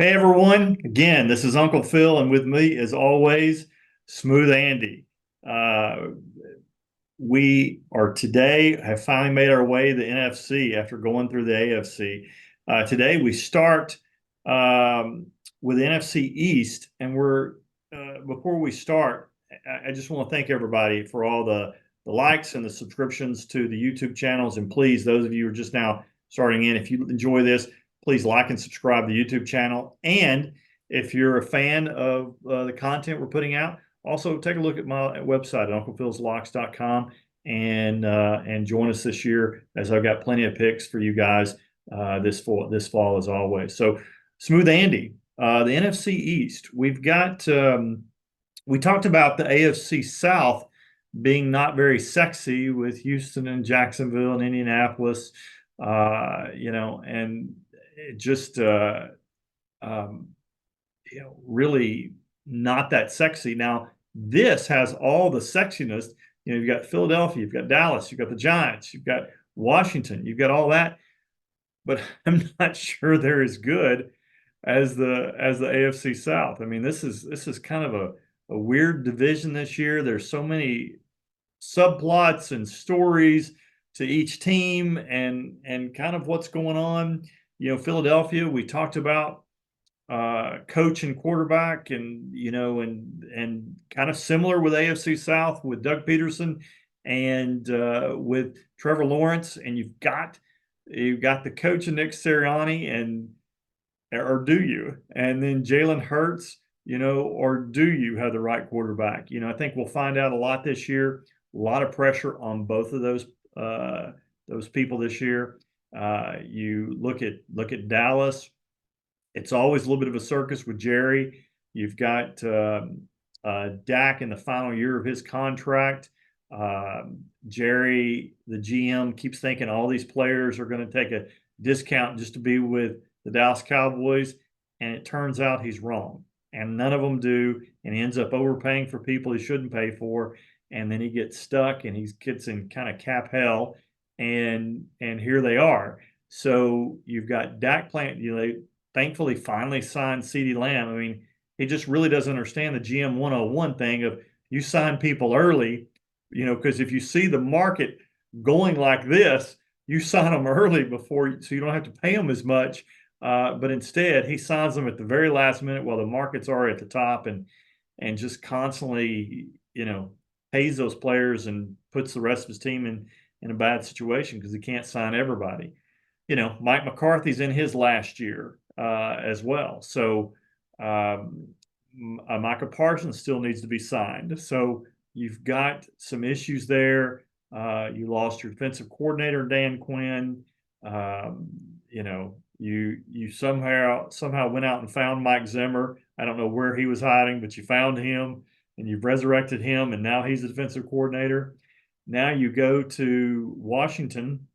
Hey everyone, again, this is Uncle Phil, and with me, as always, Smooth Andy. Uh, we are today have finally made our way to the NFC after going through the AFC. Today we start with the NFC East, and we're before we start, I just want to thank everybody for all the likes and the subscriptions to the YouTube channels. And please, those of you who are just now starting in, if you enjoy this, please like and subscribe to the YouTube channel. And if you're a fan of the content we're putting out, also take a look at my website at unclephilslocks.com and join us this year, as I've got plenty of picks for you guys this fall as always. So, Smooth Andy, the NFC East, we've got we talked about the AFC South being not very sexy with Houston and Jacksonville and Indianapolis, and it just um, really not that sexy. Now, this has all the sexiness. You've got Philadelphia, you've got Dallas, you've got the Giants, you've got Washington, you've got all that, but I'm not sure they're as good as the AFC South. I mean, this is kind of a weird division this year. There's so many subplots and stories to each team and kind of what's going on. Philadelphia, we talked about coach and quarterback, and kind of similar with AFC South with Doug Peterson and with Trevor Lawrence, and you've got the coach and Nick Sirianni, and or do you? And then Jalen Hurts, or do you have the right quarterback? I think we'll find out a lot this year. A lot of pressure on both of those people this year. You look at Dallas. It's always a little bit of a circus with Jerry. You've got Dak in the final year of his contract. Jerry, the GM, keeps thinking all these players are going to take a discount just to be with the Dallas Cowboys, and it turns out he's wrong. And none of them do, and he ends up overpaying for people he shouldn't pay for, and then he gets stuck, and he gets in kind of cap hell, and here they are. So you've got Dak playing, thankfully finally signed CeeDee Lamb. I mean, he just really doesn't understand the GM 101 thing of you sign people early, because if you see the market going like this, you sign them early so you don't have to pay them as much. But instead, he signs them at the very last minute while the market's already at the top, and just constantly, pays those players and puts the rest of his team in a bad situation because he can't sign everybody. Mike McCarthy's in his last year as well. So Micah Parsons still needs to be signed. So you've got some issues there. You lost your defensive coordinator, Dan Quinn. You somehow went out and found Mike Zimmer. I don't know where he was hiding, but you found him and you've resurrected him, and now he's the defensive coordinator. Now you go to Washington,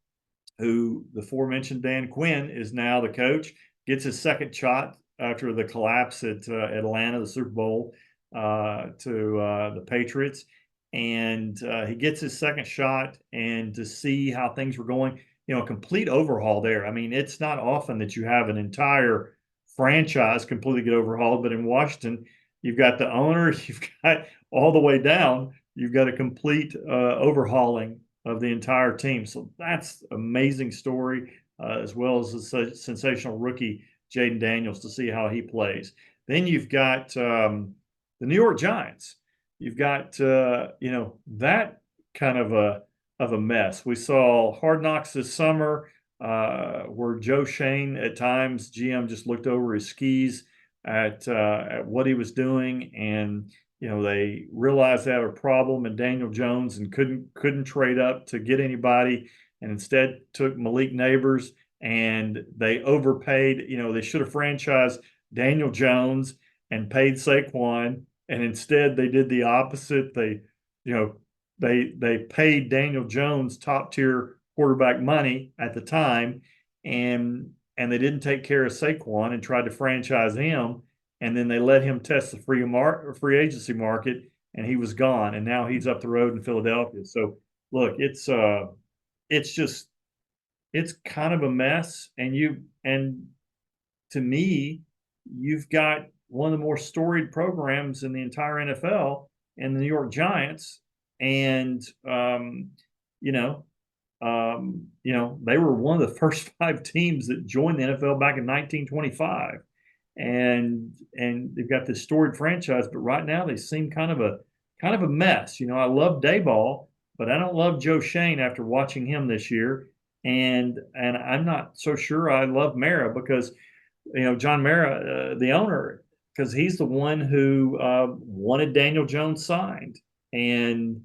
who the aforementioned Dan Quinn is now the coach, gets his second shot after the collapse at Atlanta, the Super Bowl, to the Patriots. And he gets his second shot, and to see how things were going, a complete overhaul there. I mean, it's not often that you have an entire franchise completely get overhauled, but in Washington, you've got the owner, you've got all the way down, you've got a complete overhauling of the entire team. So that's an amazing story, as well as the sensational rookie Jaden Daniels, to see how he plays. Then you've got the New York Giants. You've got that kind of a mess. We saw Hard Knocks this summer, where Joe Shane at times GM just looked over his skis at what he was doing, and they realized they had a problem in Daniel Jones and couldn't trade up to get anybody, and instead took Malik Neighbors, and they overpaid. They should have franchised Daniel Jones and paid Saquon, and instead they did the opposite. They paid Daniel Jones top tier quarterback money at the time, and they didn't take care of Saquon and tried to franchise him. And then they let him test the free agency market, and he was gone. And now he's up the road in Philadelphia. So look, it's kind of a mess. And to me, you've got one of the more storied programs in the entire NFL and the New York Giants, and you know, they were one of the first five teams that joined the NFL back in 1925, and they've got this storied franchise. But right now, they seem kind of a mess. I love Dayball, but I don't love Joe Shane after watching him this year, and I'm not so sure I love Mara because John Mara, the owner, because he's the one who wanted Daniel Jones signed, and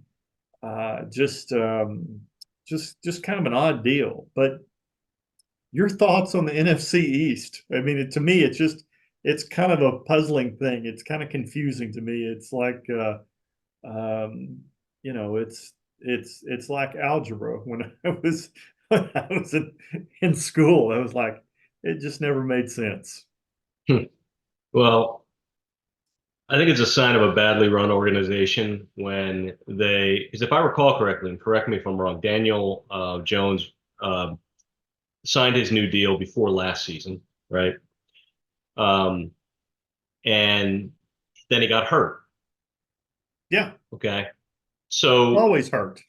just kind of an odd deal. But your thoughts on the NFC East? I mean, to me, it's kind of a puzzling thing. It's kind of confusing to me. It's like um, it's like algebra when I was in school. I was like, it just never made sense. Well, I think it's a sign of a badly run organization when because if I recall correctly, and correct me if I'm wrong, Daniel Jones uh, signed his new deal before last season, right? Um, and then he got hurt. Yeah, Okay. So always hurt.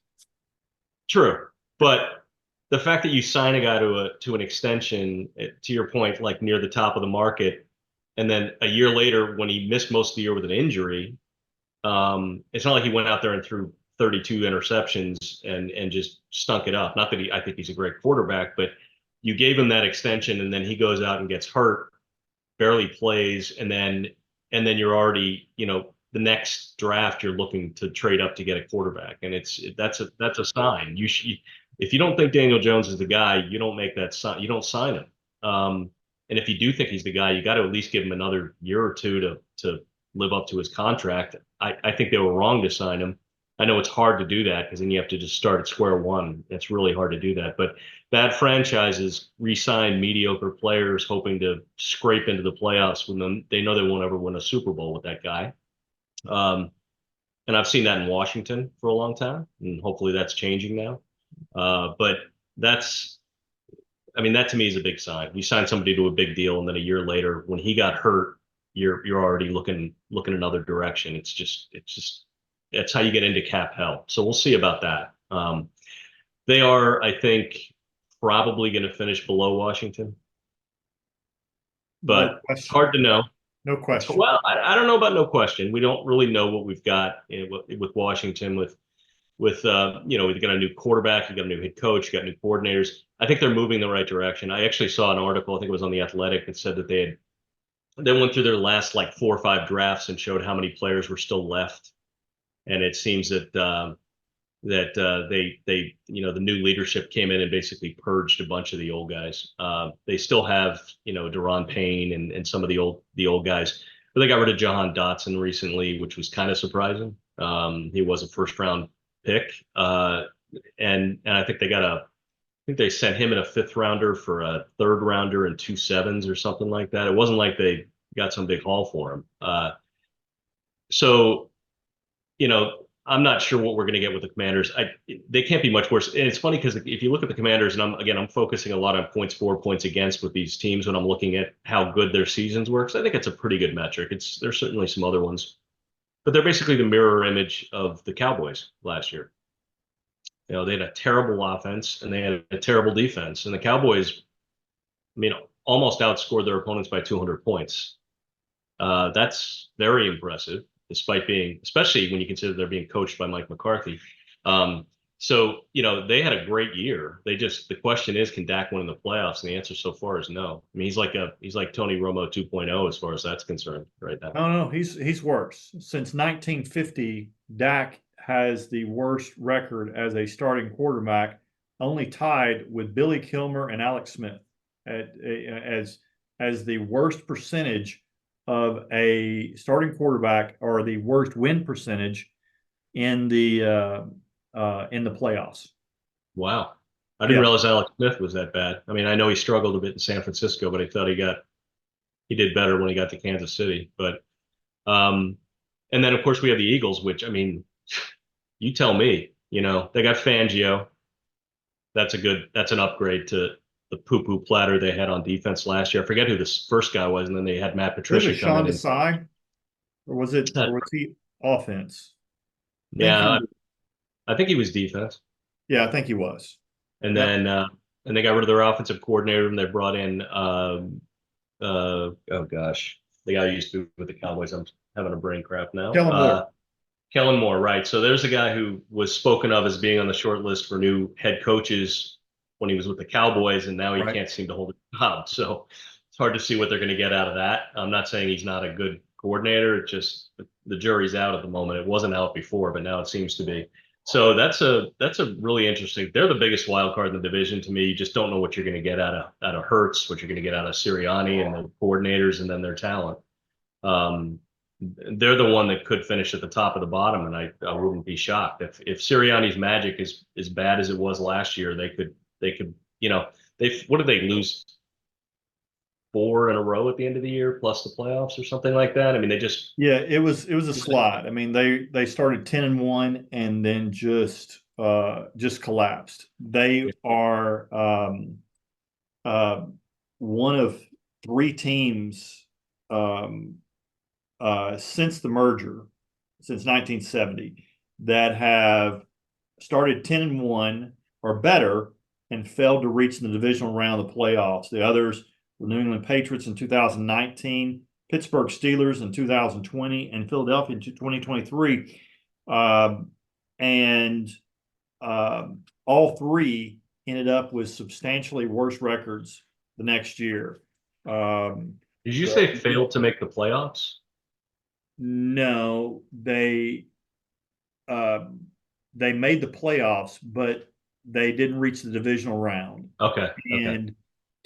true. But the fact that you sign a guy to an extension, to your point, like near the top of the market, and then a year later, when he missed most of the year with an injury, it's not like he went out there and threw 32 interceptions and just stunk it up. Not that I think he's a great quarterback, but you gave him that extension, and then he goes out and gets hurt, barely plays, and then you're already, the next draft you're looking to trade up to get a quarterback, and that's a sign. If you don't think Daniel Jones is the guy, you don't make that sign. You don't sign him. And if you do think he's the guy, you got to at least give him another year or two to live up to his contract. I think they were wrong to sign him. I know it's hard to do that because then you have to just start at square one. It's really hard to do that. But bad franchises re-sign mediocre players hoping to scrape into the playoffs when they know they won't ever win a Super Bowl with that guy. Um, and I've seen that in Washington for a long time, and hopefully that's changing now. But that's, I mean, that to me is a big sign. You sign somebody to a big deal, and then a year later, when he got hurt, you're already looking another direction. It's just that's how you get into cap hell. So we'll see about that. They are, I think, probably going to finish below Washington, No but it's question. hard to know. No It's question. well, I don't know about no question. We don't really know what we've got with Washington we've got a new quarterback, you got a new head coach, you got new coordinators. I think they're moving the right direction. I actually saw an article, I think it was on the Athletic, that said that they went through their last like 4 or 5 drafts and showed how many players were still left, and it seems that the new leadership came in and basically purged a bunch of the old guys. They still have Daron Payne and some of the old guys, but they got rid of Jahan Dotson recently, which was kind of surprising. He was a first round pick, and I think they sent him in a fifth rounder for a third rounder and 2 7s or something like that. It wasn't like they got some big haul for him. So I'm not sure what we're going to get with the Commanders. They can't be much worse. And it's funny because if you look at the Commanders, and I'm focusing a lot on points for, points against with these teams when I'm looking at how good their seasons were. Because I think it's a pretty good metric. There's certainly some other ones, but they're basically the mirror image of the Cowboys last year. They had a terrible offense and they had a terrible defense, and the Cowboys, I mean, almost outscored their opponents by 200 points. That's very impressive, despite being, especially when you consider they're being coached by Mike McCarthy. So they had a great year. The question is, can Dak win in the playoffs? And the answer so far is no. I mean, he's like Tony Romo 2.0 as far as that's concerned right now. Oh no, he's worse. Since 1950, Dak has the worst record as a starting quarterback, only tied with Billy Kilmer and Alex Smith as the worst percentage of a starting quarterback, or the worst win percentage in the playoffs. Wow. I didn't Yeah. realize Alex Smith was that bad. I mean, I know he struggled a bit in San Francisco, but I thought he did better when he got to Kansas City. But um, and then of course we have the Eagles, which I mean, you tell me, they got Fangio. That's an upgrade to the poo-poo platter they had on defense last year. I forget who this first guy was, and then they had Matt Was it Patricia come Sean in and Desai, or was he offense? I think he yeah, was. I think he was defense. Yeah, I think he was. And Yep. then and they got rid of their offensive coordinator and they brought in oh gosh, the guy who used to be with the Cowboys. I'm having a brain crap now. Kellen Moore. Kellen Moore, right? So there's a guy who was spoken of as being on the short list for new head coaches when he was with the Cowboys, and now he Right. can't seem to hold a job. So it's hard to see what they're going to get out of that. I'm not saying he's not a good coordinator. It's just the jury's out at the moment. It wasn't out before, but now it seems to be. So that's a really interesting. They're the biggest wild card in the division to me. You just don't know what you're going to get out of Hurts, what you're going to get out of Sirianni and the coordinators, and then their talent. Um, they're the one that could finish at the top of the bottom, and I wouldn't be shocked if Sirianni's magic is as bad as it was last year. They could they what did they lose four in a row at the end of the year plus the playoffs or something like that? I mean, they Yeah, it was a slide. I mean, they started 10-1 and then just collapsed. They are uh, one of three teams um, since the merger, since 1970, that have started 10-1 or better and failed to reach the divisional round of the playoffs. The others were New England Patriots in 2019, Pittsburgh Steelers in 2020, and Philadelphia in 2023. And all three ended up with substantially worse records the next year. did you say The, failed to make the playoffs? no, uh, they made the playoffs, but they didn't reach the divisional round. Okay, okay. And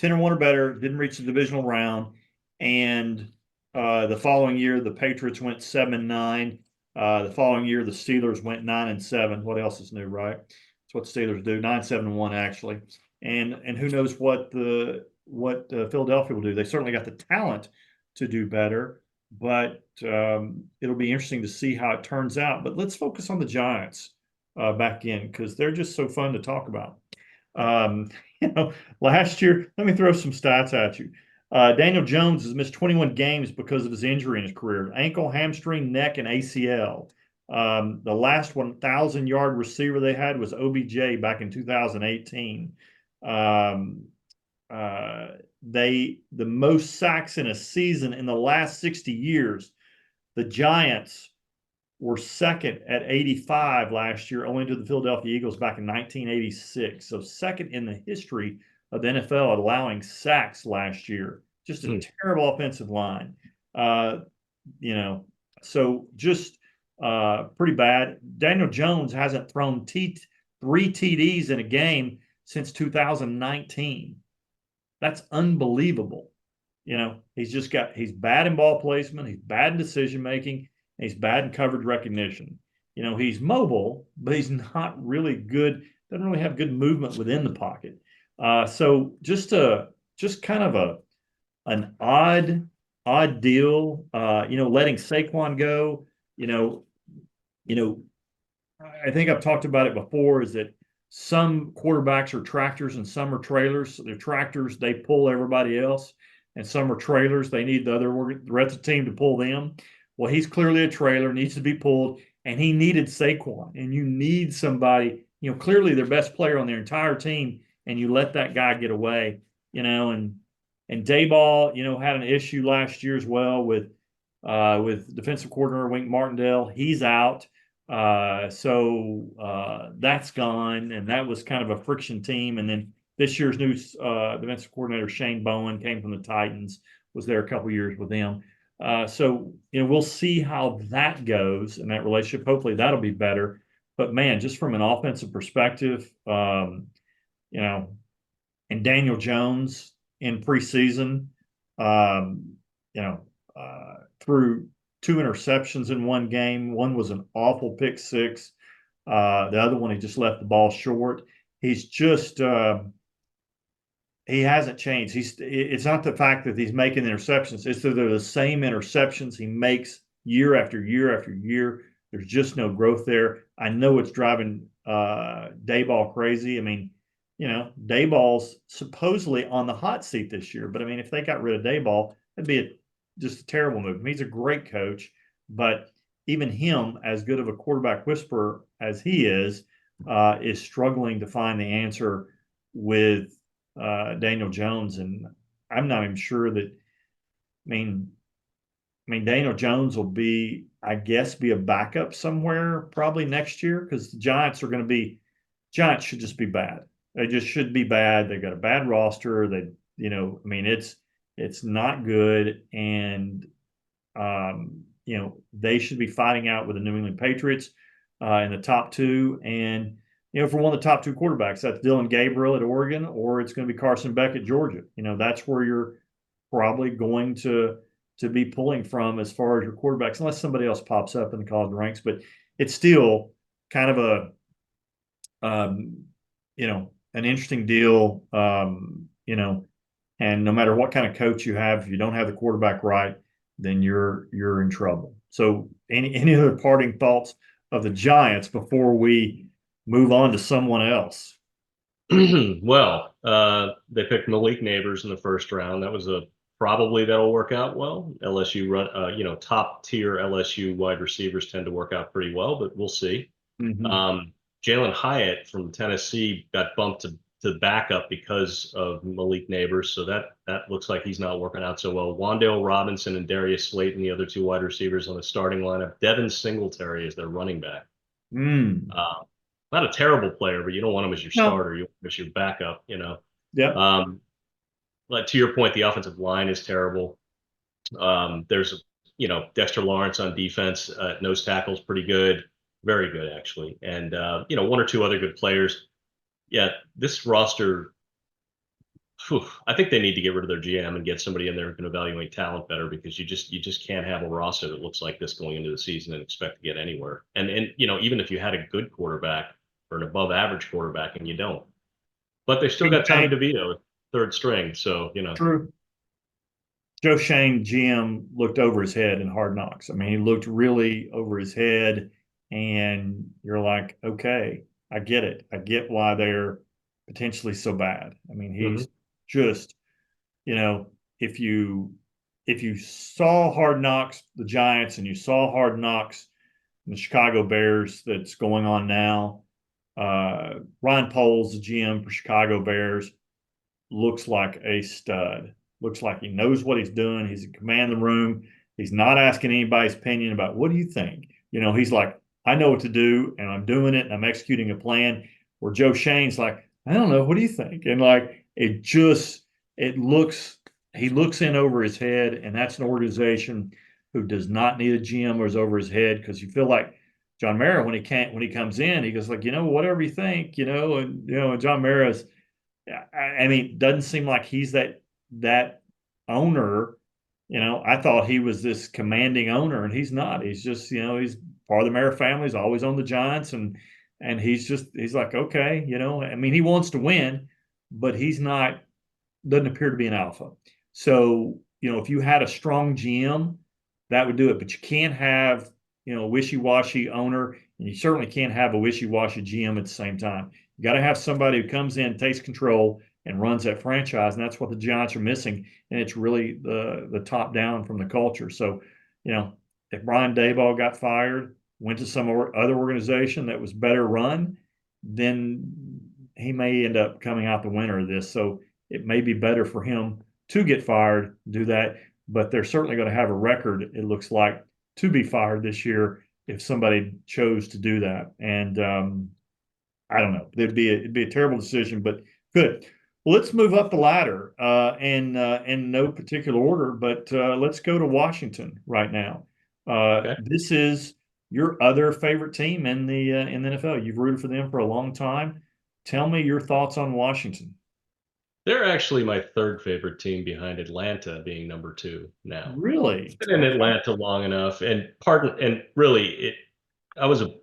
10-1 or better, didn't reach the divisional round. And the following year, the Patriots went 7-9. The following year, the Steelers went 9-7. What else is new, right? That's what the Steelers do. 9-7-1 actually. And who knows what Philadelphia will do? They certainly got the talent to do better, but it'll be interesting to see how it turns out. But let's focus on the Giants back in because they're just so fun to talk about. Um, you know, last year, let me throw some stats at you. Daniel Jones has missed 21 games because of his injury in his career: ankle, hamstring, neck, and ACL. The last 1,000-yard receiver they had was OBJ back in 2018. Um, the most sacks in a season in the last 60 years. The Giants were second at 85 last year, only to the Philadelphia Eagles back in 1986. So second in the history of the NFL at allowing sacks last year. Just a Hmm. terrible offensive line. Uh, you know, so just pretty bad. Daniel Jones hasn't thrown three TDs in a game since 2019. That's unbelievable. He's bad in ball placement, he's bad in decision making, and he's bad in coverage recognition. He's mobile, but he's not really good, doesn't really have good movement within the pocket. So just kind of an odd deal. Letting Saquon go, you know, you know, I think I've talked about it before, is that some quarterbacks are tractors and some are trailers. So they're tractors, they pull everybody else, and some are the rest of the team to pull them. Well, he's clearly a trailer, needs to be pulled, and he needed Saquon. And you need somebody, clearly their best player on their entire team, and you let that guy get away, and Dayball, had an issue last year as well with defensive coordinator Wink Martindale. He's out. So that's gone, and that was kind of a friction team. And then this year's new defensive coordinator Shane Bowen came from the Titans, was there a couple years with them. So we'll see how that goes in that relationship. Hopefully that'll be better. But man, just from an offensive perspective, you know, and Daniel Jones in preseason, um, you know, threw two interceptions in one game. One was an awful pick six. The other one, he just left the ball short. He's just he hasn't changed. It's not the fact that he's making interceptions; it's that they're the same interceptions he makes year after year after year. There's just no growth there. I know it's driving Dayball crazy. I mean, Dayball's supposedly on the hot seat this year. But I mean, if they got rid of Dayball, it'd be just a terrible move. I mean, he's a great coach, but even him, as good of a quarterback whisperer as he is struggling to find the answer with Daniel Jones. And I'm not even sure that. I mean, Daniel Jones will be, I guess, be a backup somewhere probably next year because the Giants should just be bad. They just should be bad. They've got a bad roster. I mean, it's not good, and they should be fighting out with the New England Patriots in the top two, and for one of the top two quarterbacks, that's Dylan Gabriel at Oregon, or it's going to be Carson Beck at Georgia. That's where you're probably going to be pulling from as far as your quarterbacks, unless somebody else pops up in the college ranks. But it's still kind of an interesting deal. And no matter what kind of coach you have, if you don't have the quarterback right, then you're in trouble. So, any other parting thoughts of the Giants before we move on to someone else? Well, they picked Malik Neighbors in the first round. That was a probably that'll work out well. LSU run, top tier LSU wide receivers tend to work out pretty well, but we'll see. Mm-hmm. Jalen Hyatt from Tennessee got bumped to backup because of Malik Neighbors, so that looks like he's not working out so well. Wan'Dale Robinson and Darius Slayton, the other two wide receivers on the starting lineup. Devin Singletary is their running back. Mm. Not a terrible player, but you don't want him as your No. starter. You want him as your backup. Yep. Like to your point, the offensive line is terrible. There's Dexter Lawrence on defense, nose tackle's pretty good, very good actually, and one or two other good players. Yeah, this roster, I think they need to get rid of their GM and get somebody in there who can evaluate talent better because you just can't have a roster that looks like this going into the season and expect to get anywhere. And even if you had a good quarterback or an above average quarterback, and you don't, but they still got Tommy DeVito, third string, so True. Joe Shane, GM, looked over his head in Hard Knocks. I mean, he looked really over his head, and you're like, okay, I get it. I get why they're potentially so bad. I mean, Mhm. he's just, you know, if you saw Hard Knocks, the Giants, and you saw Hard Knocks, the Chicago Bears that's going on now, Ryan Poles, the GM for Chicago Bears, looks like a stud. Looks like he knows what he's doing. He's in command of the room. He's not asking anybody's opinion about what do you think. He's like, I know what to do, and I'm doing it, and I'm executing a plan. Where Joe Shane's like, I don't know, what do you think? And like, it looks, he looks in over his head, and that's an organization who does not need a GM or is over his head because you feel like John Mara when he comes in, he goes like, whatever you think, and John Mara's I mean, doesn't seem like he's that owner. I thought he was this commanding owner, and he's not. He's just, he's part of the Mara family. He's always on the Giants, and he's like, okay, I mean, he wants to win, but he's not. Doesn't appear to be an alpha. So, if you had a strong GM, that would do it. But you can't have, a wishy-washy owner, and you certainly can't have a wishy-washy GM at the same time. You got to have somebody who comes in, takes control, and runs that franchise, and that's what the Giants are missing. And it's really the top down from the culture. So, if Brian Daboll got fired, went to some other organization that was better run, then he may end up coming out the winner of this. So it may be better for him to get fired, do that, but they're certainly going to have a record, it looks like, to be fired this year if somebody chose to do that. And I don't know. It'd be a terrible decision, but good. Well, let's move up the ladder and in no particular order, but let's go to Washington right now. Okay. This is your other favorite team in the NFL. You've rooted for them for a long time. Tell me your thoughts on Washington. They're actually my third favorite team behind Atlanta being number two now. Really? Been in Okay. Atlanta long enough, and really, I was a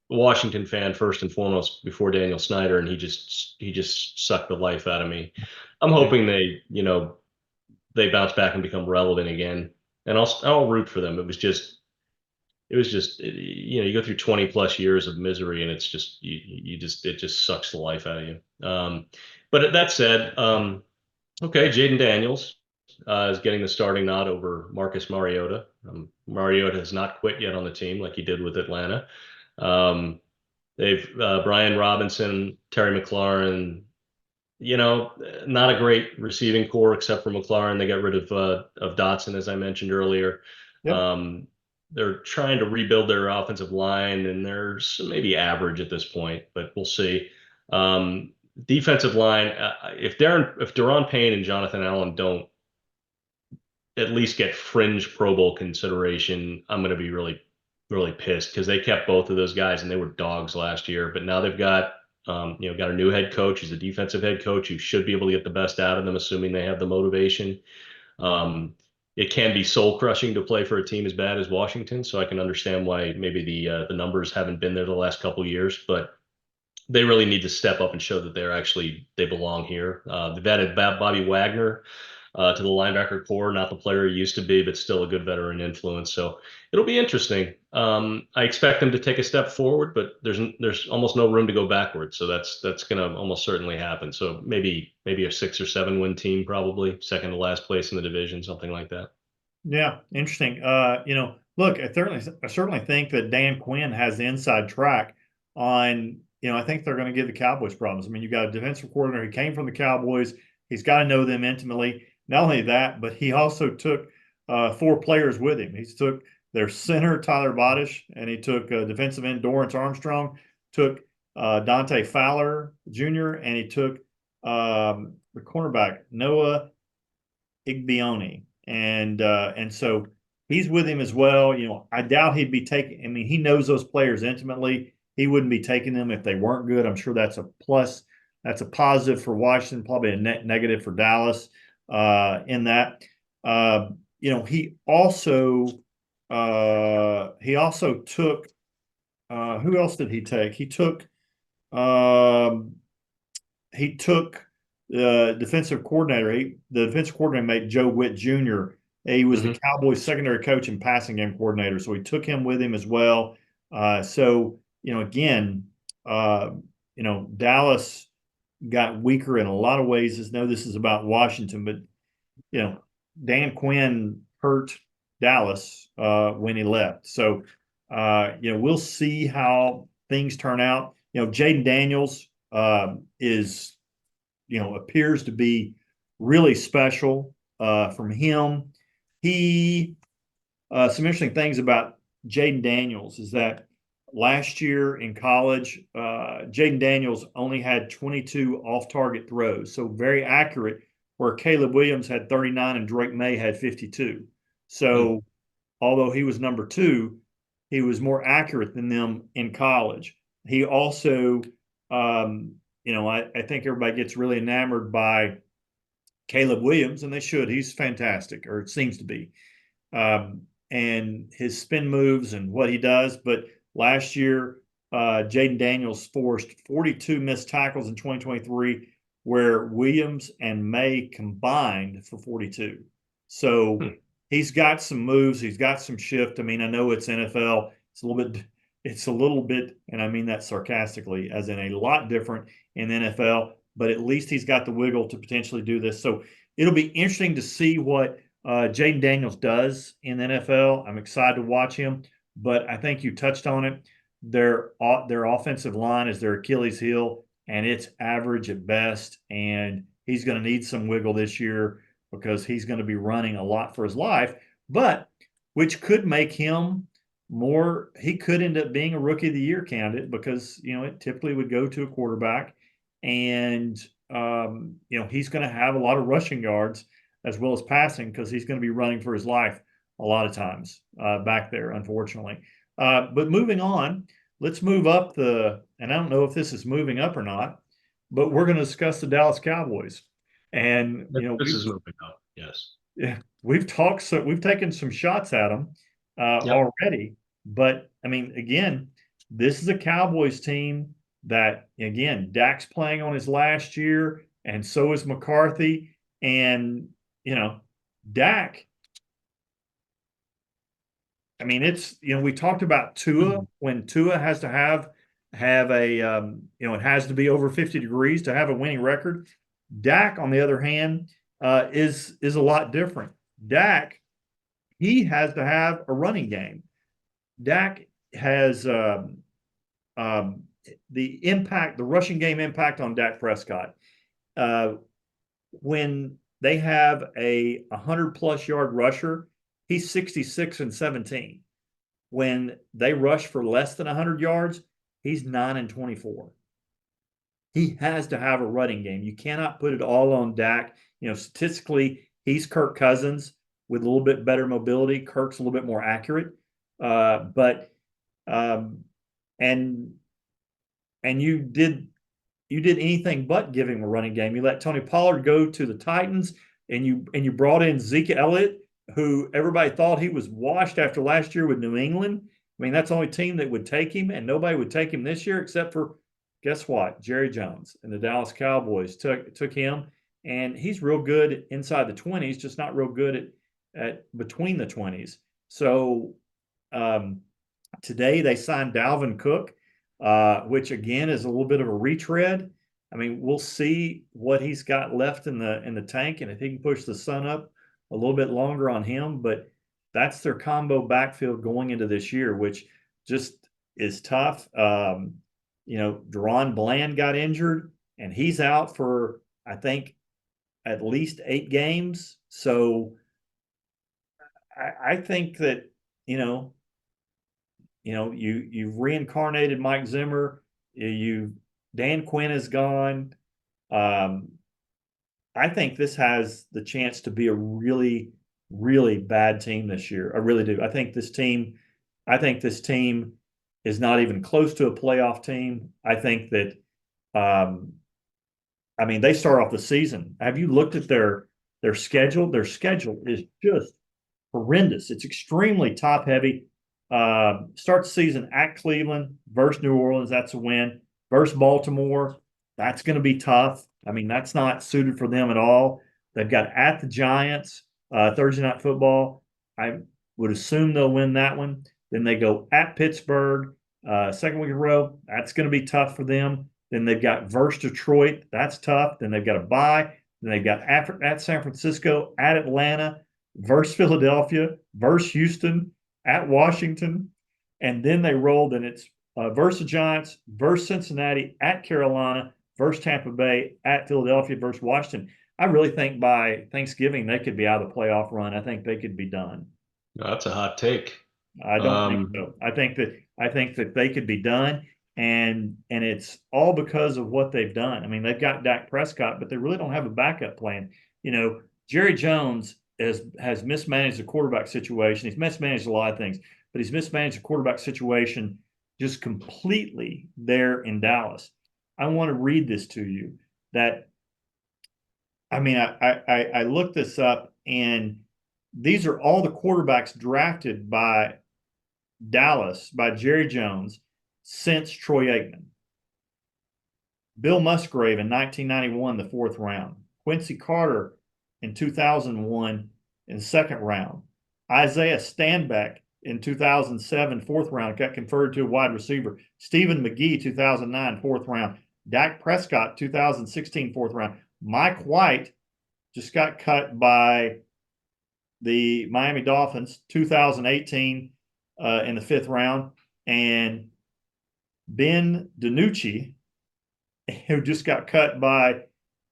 Washington fan first and foremost before Daniel Snyder, and he just sucked the life out of me. I'm Yeah. hoping they bounce back and become relevant again, and I'll root for them. It was just it was just, you go through 20 plus years of misery and it's just, it just sucks the life out of you. But that said, okay, Jaden Daniels is getting the starting nod over Marcus Mariota. Mariota has not quit yet on the team like he did with Atlanta. Um, they've Brian Robinson, Terry McLaurin, not a great receiving core except for McLaurin. They got rid of Dotson, as I mentioned earlier. Yep. Um, they're trying to rebuild their offensive line, and they're maybe average at this point, but we'll see. Defensive line, if Daron Payne and Jonathan Allen don't at least get fringe Pro Bowl consideration, I'm going to be really, really pissed because they kept both of those guys and they were dogs last year. But now they've got a new head coach. He's a defensive head coach who should be able to get the best out of them, assuming they have the motivation. Um, it can be soul crushing to play for a team as bad as Washington, so I can understand why maybe the numbers haven't been there the last couple of years, but they really need to step up and show that they belong here. They've added Bobby Wagner to the linebacker core, not the player he used to be, but still a good veteran influence. So it'll be interesting. I expect them to take a step forward, but there's almost no room to go backwards. So that's going to almost certainly happen. So maybe a 6 or 7 win team, probably second to last place in the division, something like that. Yeah, interesting. Look, I certainly think that Dan Quinn has the inside track on, I think they're going to give the Cowboys problems. I mean, you've got a defensive coordinator. He came from the Cowboys. He's got to know them intimately. Not only that, but he also took 4 players with him. He took their center, Tyler Bodish, and he took defensive end Dorrance Armstrong, took Dante Fowler Jr., and he took the cornerback, Noah Igbione, and so he's with him as well. I doubt he'd be taking. I mean, he knows those players intimately. He wouldn't be taking them if they weren't good. I'm sure that's a plus. That's a positive for Washington, probably a net negative for Dallas. In that, he also took. Who else did he take? Um, he took the defensive coordinator. The defensive coordinator made Joe Witt Jr. He was the Hmm. Cowboys' secondary coach and passing game coordinator, so he took him with him as well. So again, uh, Dallas got weaker in a lot of ways. I know this is about Washington, but you know, Dan Quinn hurt Dallas when he left. So we'll see how things turn out. Jaden Daniels is appears to be really special from him. He Some interesting things about Jaden Daniels is that last year in college, Jaden Daniels only had 22 off-target throws, so very accurate, where Caleb Williams had 39 and Drake May had 52. Hmm. So although he was number 2, he was more accurate than them in college. He also, I think everybody gets really enamored by Caleb Williams, and they should. He's fantastic, or it seems to be, and his spin moves and what he does. But last year, Jaden Daniels forced 42 missed tackles in 2023, where Williams and May combined for 42. So Hmm. he's got some moves. He's got some shift. I mean, I know it's NFL. It's a little bit, and I mean that sarcastically, as in a lot different in the NFL, but at least he's got the wiggle to potentially do this. So it'll be interesting to see what Jaden Daniels does in the NFL. I'm excited to watch him, but I think you touched on it. Their offensive line is their Achilles heel, and it's average at best. And he's going to need some wiggle this year because he's going to be running a lot for his life, but which could make him more. He could end up being a rookie of the year candidate because it typically would go to a quarterback, and he's going to have a lot of rushing yards as well as passing because he's going to be running for his life a lot of times back there, unfortunately. But moving on, let's move up and I don't know if this is moving up or not, but we're going to discuss the Dallas Cowboys. And, This is moving up. Yes. yeah, we've taken some shots at them Yep. already. But I mean, again, this is a Cowboys team that, again, Dak's playing on his last year, and so is McCarthy. And, Dak I mean, it's, we talked about Tua, when Tua has to have a, it has to be over 50 degrees to have a winning record. Dak, on the other hand, is a lot different. Dak, he has to have a running game. Dak has um, the rushing game impact on Dak Prescott. Uh, when they have a 100+ yard rusher, he's 66-17. When they rush for less than 100 yards, he's 9-24. He has to have a running game. You cannot put it all on Dak. Statistically, he's Kirk Cousins with a little bit better mobility. Kirk's a little bit more accurate. But um, and and you did anything but give him a running game. You let Tony Pollard go to the Titans, and you brought in Zeke Elliott, who everybody thought he was washed after last year with New England. I mean, that's the only team that would take him, and nobody would take him this year except for, guess what? Jerry Jones and the Dallas Cowboys took him, and he's real good inside the 20s, just not real good at between the 20s. So um, today they signed Dalvin Cook, which again is a little bit of a retread. I mean, we'll see what he's got left in the tank, and if he can push the sun up a little bit longer on him. But that's their combo backfield going into this year, which just is tough. Deron Bland got injured, and he's out for, I think, at least 8 games. So I think that you know you've reincarnated Mike Zimmer. You Dan Quinn is gone. Um, I think this has the chance to be a really, really bad team this year. I really do. I think this team is not even close to a playoff team. I think that, um, I mean, they start off the season. Have you looked at their schedule? Their schedule is just horrendous. It's extremely top heavy. Start the season at Cleveland versus New Orleans. That's a win. Versus Baltimore. That's going to be tough. I mean, that's not suited for them at all. They've got at the Giants, Thursday night football. I would assume they'll win that one. Then they go at Pittsburgh, second week in a row. That's going to be tough for them. Then they've got versus Detroit. That's tough. Then they've got a bye. Then they've got at San Francisco, at Atlanta, versus Philadelphia, versus Houston, at Washington, and then they rolled, and it's versus the Giants, versus Cincinnati, at Carolina, versus Tampa Bay, at Philadelphia, versus Washington. I really think by Thanksgiving they could be out of the playoff run. I think they could be done. No, that's a hot take. I don't think so. I think that they could be done, and it's all because of what they've done. I mean, they've got Dak Prescott, but they really don't have a backup plan. Jerry Jones has mismanaged the quarterback situation. He's mismanaged a lot of things, but he's mismanaged the quarterback situation just completely there in Dallas. I want to read this to you. That I mean, I looked this up, and these are all the quarterbacks drafted by Dallas by Jerry Jones since Troy Aikman. Bill Musgrave in 1991, the 4th round. Quincy Carter in 2001 in the 2nd round. Isaiah Stanback in 2007, 4th round, got converted to a wide receiver. Stephen McGee, 2009, 4th round. Dak Prescott, 2016, 4th round. Mike White just got cut by the Miami Dolphins, 2018, in the 5th round. And Ben DiNucci, who just got cut by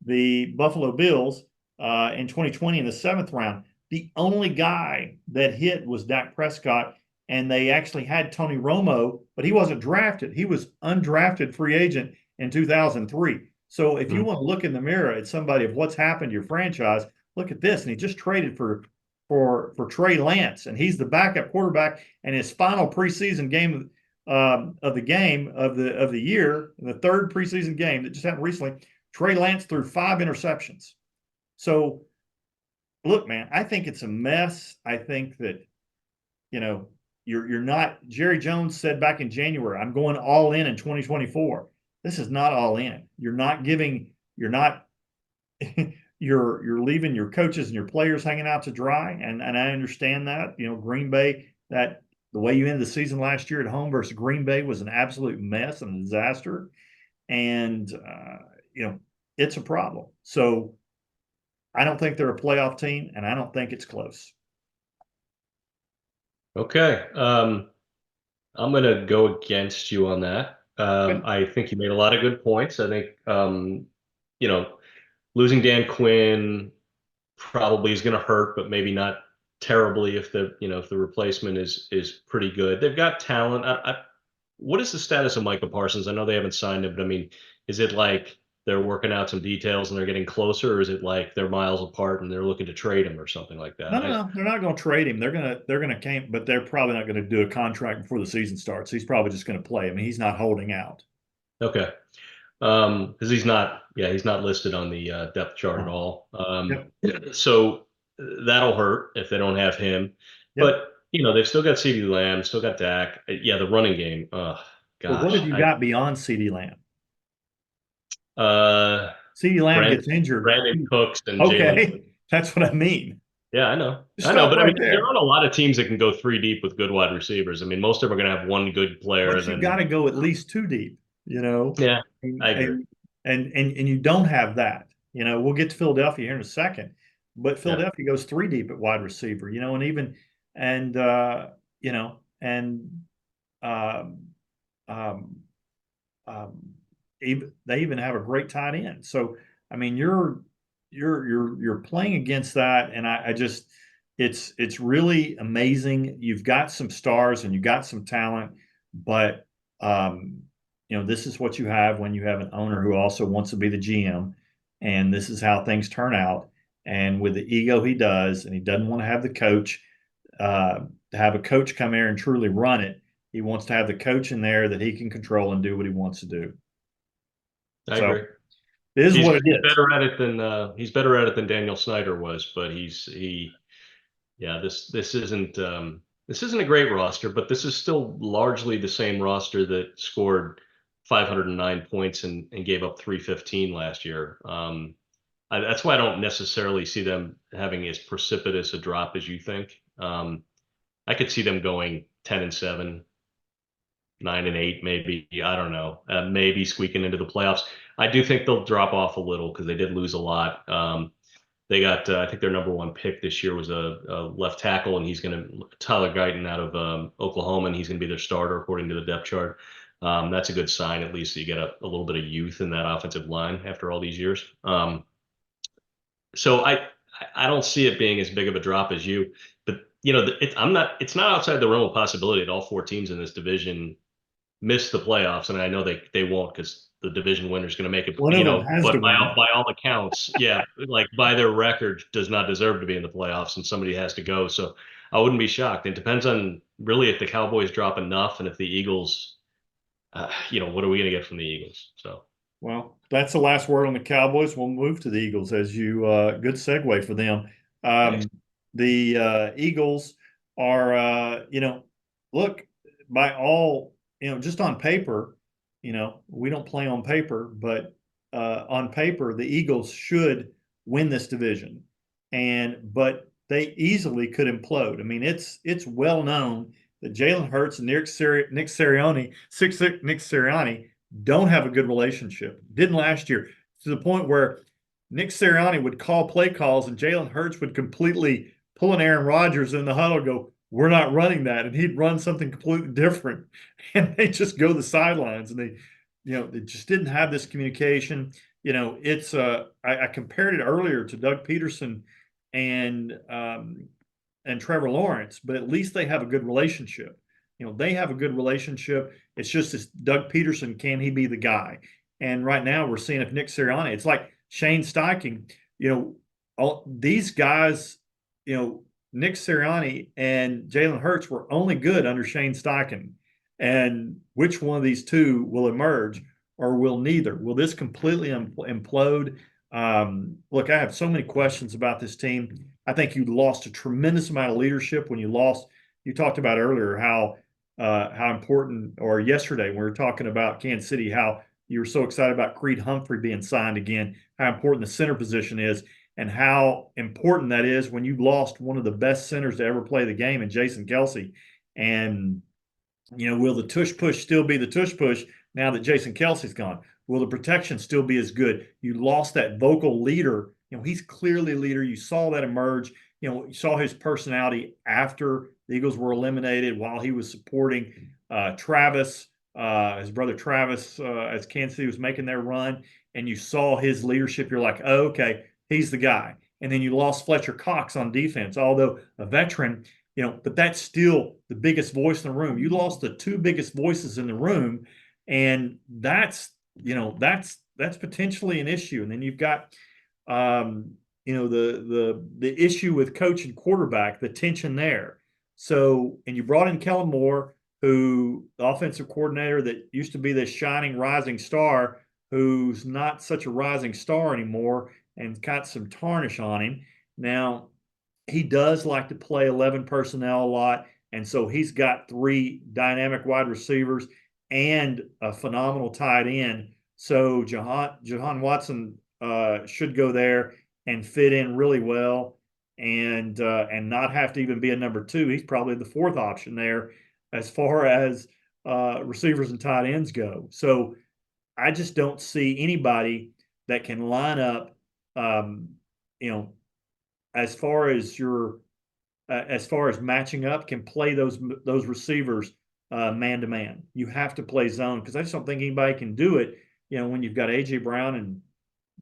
the Buffalo Bills in 2020 in the 7th round. The only guy that hit was Dak Prescott, and they actually had Tony Romo, but he wasn't drafted. He was undrafted free agent in 2003. So if you want to look in the mirror at somebody of what's happened to your franchise, look at this. And he just traded for Trey Lance, and he's the backup quarterback. And his final preseason game of the year, the 3rd preseason game that just happened recently, Trey Lance threw 5 interceptions. So, look, man, I think it's a mess. I think that you're not. Jerry Jones said back in January, "I'm going all in 2024." This is not all in. You're not giving. You're not. You're leaving your coaches and your players hanging out to dry, and I understand that. Green Bay, that the way you ended the season last year at home versus Green Bay was an absolute mess and a disaster. And, you know, it's a problem. So I don't think they're a playoff team, and I don't think it's close. Okay. I'm going to go against you on that. Good. I think you made a lot of good points. I think, you know, losing Dan Quinn probably is going to hurt, but maybe not terribly if if the replacement is pretty good. They've got talent. What is the status of Micah Parsons? I know they haven't signed him, but I mean, is it like they're working out some details and they're getting closer, or is it like they're miles apart and they're looking to trade him or something like that? No, no, no. They're not going to trade him. They're gonna camp, but they're probably not going to do a contract before the season starts. He's probably just going to play. I mean, he's not holding out. Okay. Because he's not listed on the depth chart at all. Yep. So that'll hurt if they don't have him. Yep. But they've still got CeeDee Lamb, still got Dak. Yeah, the running game. Oh Well, what have gosh, you I got beyond CeeDee Lamb? uh CeeDee Lamb Brandon gets injured. Brandon Cooks and Jalen. Okay, that's what I mean. Yeah, I know, Just stop but I mean, right there there. aren't a lot of teams that can go three deep with good wide receivers. I mean, most of them are going to have one good player, But and you got then to go at least two deep, you know, yeah, and, I agree. and and you don't have that. You know, we'll get to Philadelphia here in a second, but Yeah, Philadelphia goes three deep at wide receiver. You know, and even and you know and um, um, um, even, they even have a great tight end. So I mean, you're playing against that, and I just it's really amazing. You've got some stars and you've got some talent, but um, you know this is what you have when you have an owner who also wants to be the GM, and this is how things turn out. And with the ego he does, and he doesn't want to have the coach to have a coach come here and truly run it. He wants to have the coach in there that he can control and do what he wants to do. I So agree. it is He's what it he's is. better at it than Daniel Snyder was, but he yeah, this isn't a great roster, but this is still largely the same roster that scored 509 points and gave up 315 last year. That's why I don't necessarily see them having as precipitous a drop as you think. I could see them going 10-7, 9-8, maybe. I don't know. Maybe squeaking into the playoffs. I do think they'll drop off a little because they did lose a lot. They got, I think their number one pick this year was a left tackle, and he's going to Tyler Guyton out of Oklahoma, and he's going to be their starter according to the depth chart. That's a good sign, at least that you get a little bit of youth in that offensive line after all these years. So I don't see it being as big of a drop as you, but it's not outside the realm of possibility that all four teams in this division miss the playoffs, and I know they won't because the division winner is going to make it. One of them has But to win it. by all accounts, yeah, like by their record, does not deserve to be in the playoffs, and somebody has to go. So I wouldn't be shocked. It depends on really if the Cowboys drop enough, and if the Eagles, what are we going to get from the Eagles? So Well, that's the last word on the Cowboys. We'll move to the Eagles as you good segue for them. thanks. The Eagles are look by all just on paper, we don't play on paper, but on paper the Eagles should win this division, but they easily could implode. I mean, it's well known that Jalen Hurts and Nick Sirianni don't have a good relationship. Didn't last year, to the point where Nick Sirianni would call play calls and Jalen Hurts would completely pull an Aaron Rodgers in the huddle and go, "We're not running that." And he'd run something completely different. And they just go the sidelines and they just didn't have this communication. I compared it earlier to Doug Peterson and Trevor Lawrence, but at least they have a good relationship. They have a good relationship. It's just this Doug Peterson, can he be the guy? And right now we're seeing if Nick Sirianni, it's like Shane Steichen, all these guys, Nick Sirianni and Jalen Hurts were only good under Shane Steichen. And which one of these two will emerge or will neither? Will this completely implode? Look, I have so many questions about this team. I think you lost a tremendous amount of leadership when you lost. You talked about earlier how important, or yesterday when we were talking about Kansas City, how you were so excited about Creed Humphrey being signed again, how important the center position is, and how important that is when you lost one of the best centers to ever play the game in Jason Kelsey. And will the tush push still be the tush push now that Jason Kelsey's gone? Will the protection still be as good? You lost that vocal leader. He's clearly a leader. You saw that emerge. You saw his personality after the Eagles were eliminated while he was supporting Travis, his brother Travis, as Kansas City was making their run. And you saw his leadership. You're like, oh, okay, he's the guy. And then you lost Fletcher Cox on defense, although a veteran, but that's still the biggest voice in the room. You lost the two biggest voices in the room, and that's potentially an issue. And then you've got the issue with coach and quarterback, the tension there. So, and you brought in Kellen Moore, who the offensive coordinator that used to be this shining rising star, who's not such a rising star anymore and got some tarnish on him. Now, he does like to play 11 personnel a lot. And so he's got three dynamic wide receivers and a phenomenal tight end. So Jahan Watson should go there and fit in really well and not have to even be a number two. He's probably the fourth option there as far as receivers and tight ends go. So I just don't see anybody that can line up, um, you know, as far as matching up, can play those receivers man to man. You have to play zone because I just don't think anybody can do it. When you've got AJ Brown and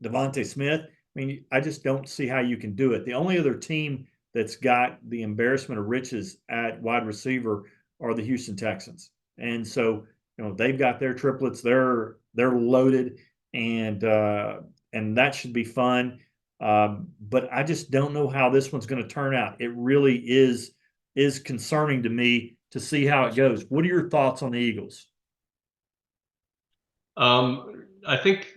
Devontae Smith, I mean, I just don't see how you can do it. The only other team that's got the embarrassment of riches at wide receiver are the Houston Texans, and so they've got their triplets. They're loaded, and that should be fun. But I just don't know how this one's going to turn out. It really is concerning to me to see how it goes. What are your thoughts on the Eagles? I think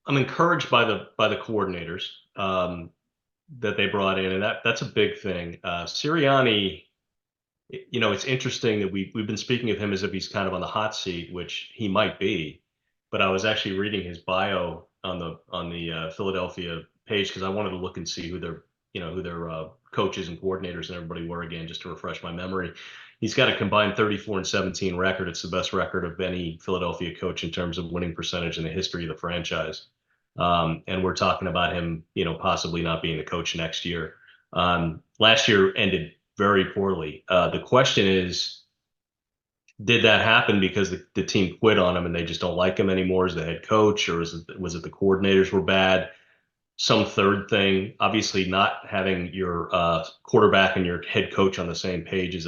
I'm encouraged by the coordinators that they brought in, and that's a big thing. Sirianni, it's interesting that we've been speaking of him as if he's kind of on the hot seat, which he might be. But I was actually reading his bio on the Philadelphia page because I wanted to look and see who their coaches and coordinators and everybody were again, just to refresh my memory. He's got a combined 34-17 record. It's the best record of any Philadelphia coach in terms of winning percentage in the history of the franchise. And we're talking about him, possibly not being the coach next year. Last year ended very poorly. The question is, did that happen because the team quit on him and they just don't like him anymore as the head coach, or was it the coordinators were bad? Some third thing. Obviously, not having your quarterback and your head coach on the same page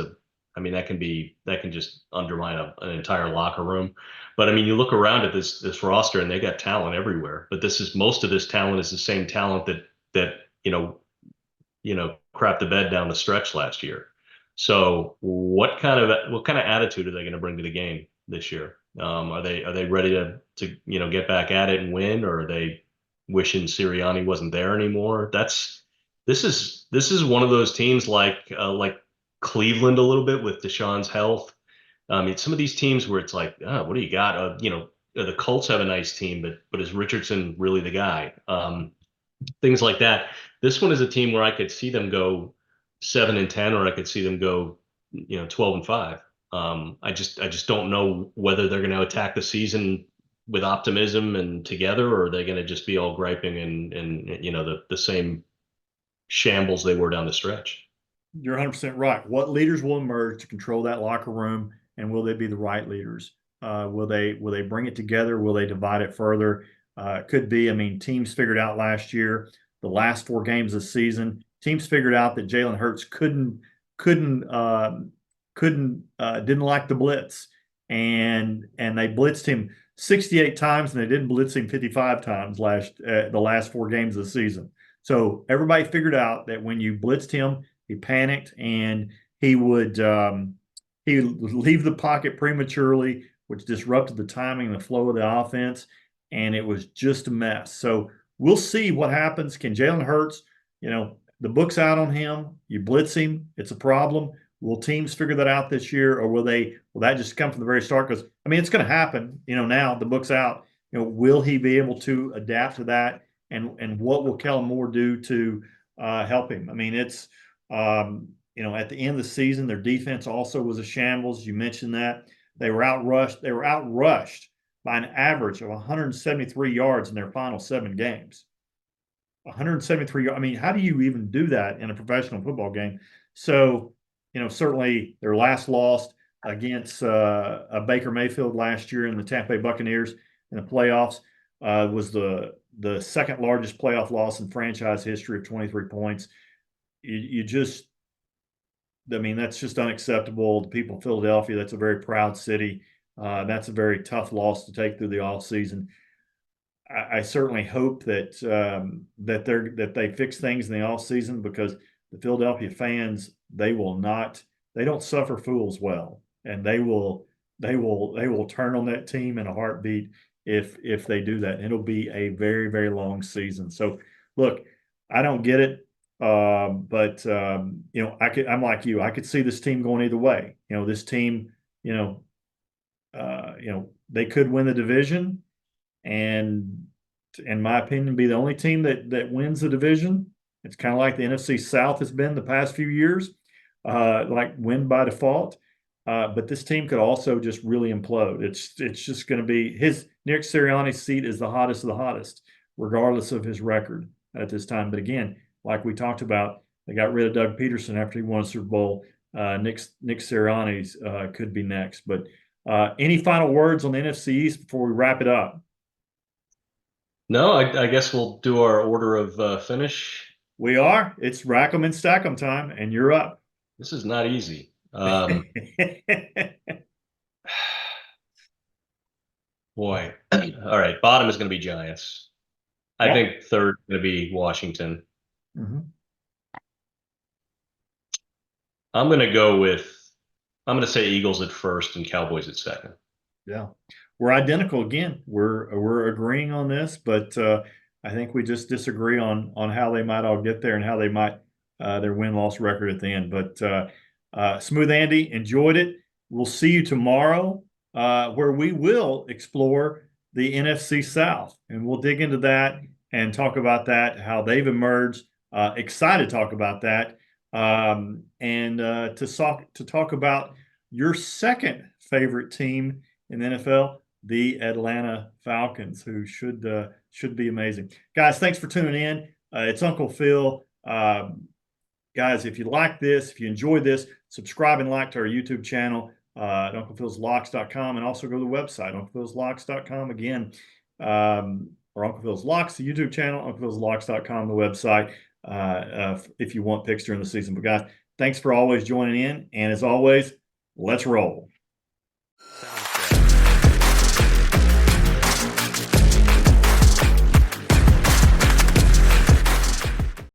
I mean, that can just undermine an entire locker room. But I mean, you look around at this roster and they got talent everywhere. But most of this talent is the same talent that crap the bed down the stretch last year. So what kind of attitude are they going to bring to the game this year? Are they ready to get back at it and win, or are they wishing Sirianni wasn't there anymore? This is one of those teams like Cleveland a little bit with Deshaun's health. It's some of these teams where it's like, what do you got? The Colts have a nice team, but is Richardson really the guy? Things like that. This one is a team where I could see them go 7-10, or I could see them go 12-5. I just don't know whether they're going to attack the season with optimism and together, or are they going to just be all griping and the same shambles they were down the stretch. You're 100% right. What leaders will emerge to control that locker room, and will they be the right leaders? Will they bring it together? Will they divide it further? It could be. I mean, teams figured out last year, the last four games of the season, teams figured out that Jalen Hurts didn't like the blitz, and they blitzed him 68 times, and they didn't blitz him 55 times the last four games of the season. So everybody figured out that when you blitzed him, he panicked and he would leave the pocket prematurely, which disrupted the timing and the flow of the offense, and it was just a mess. So we'll see what happens. Can Jalen Hurts, the book's out on him. You blitz him, it's a problem. Will teams figure that out this year, or will that just come from the very start? Because I mean, it's going to happen. Now the book's out. Will he be able to adapt to that? And what will Kellen Moore do to help him? I mean, it's at the end of the season, their defense also was a shambles. You mentioned that they were outrushed. They were outrushed by an average of 173 yards in their final 7 games. 173. I mean, how do you even do that in a professional football game? So, certainly their last loss against Baker Mayfield last year in the Tampa Bay Buccaneers in the playoffs was the second largest playoff loss in franchise history of 23 points. You just, I mean, that's just unacceptable. The people of Philadelphia, that's a very proud city. That's a very tough loss to take through the off season. I certainly hope that they fix things in the off season, because the Philadelphia fans, they don't suffer fools well, and they will turn on that team in a heartbeat if they do that. And it'll be a very, very long season. So look, I don't get it. But I'm like you. I could see this team going either way. This team, they could win the division, and in my opinion, be the only team that wins the division. It's kind of like the NFC South has been the past few years, like win by default. But this team could also just really implode. It's just going to be Nick Sirianni's seat is the hottest of the hottest, regardless of his record at this time. But again, like we talked about, they got rid of Doug Peterson after he won a Super Bowl. Nick Sirianni's could be next. But any final words on the NFC East before we wrap it up? No, I guess we'll do our order of finish. We are. It's rack 'em and stack 'em time, and you're up. This is not easy. Boy. All right. Bottom is going to be Giants. I think third is going to be Washington. Mhm. I'm going to say Eagles at first and Cowboys at second. Yeah. We're identical again. We're agreeing on this, but I think we just disagree on how they might all get there and how they might their win-loss record at the end. But Smooth Andy, enjoyed it. We'll see you tomorrow, where we will explore the NFC South, and we'll dig into that and talk about that, how they've emerged. Excited to talk about that, and to talk about your second favorite team in the NFL, the Atlanta Falcons, who should be amazing. Guys, thanks for tuning in. It's Uncle Phil. Guys, if you like this, if you enjoyed this, subscribe and like to our YouTube channel at UnclePhil'sLocks.com, and also go to the website, UnclePhil'sLocks.com again, or Uncle Phil's Locks, the YouTube channel, UnclePhil'sLocks.com, the website, if you want picks during the season. But guys, thanks for always joining in, and as always, let's roll.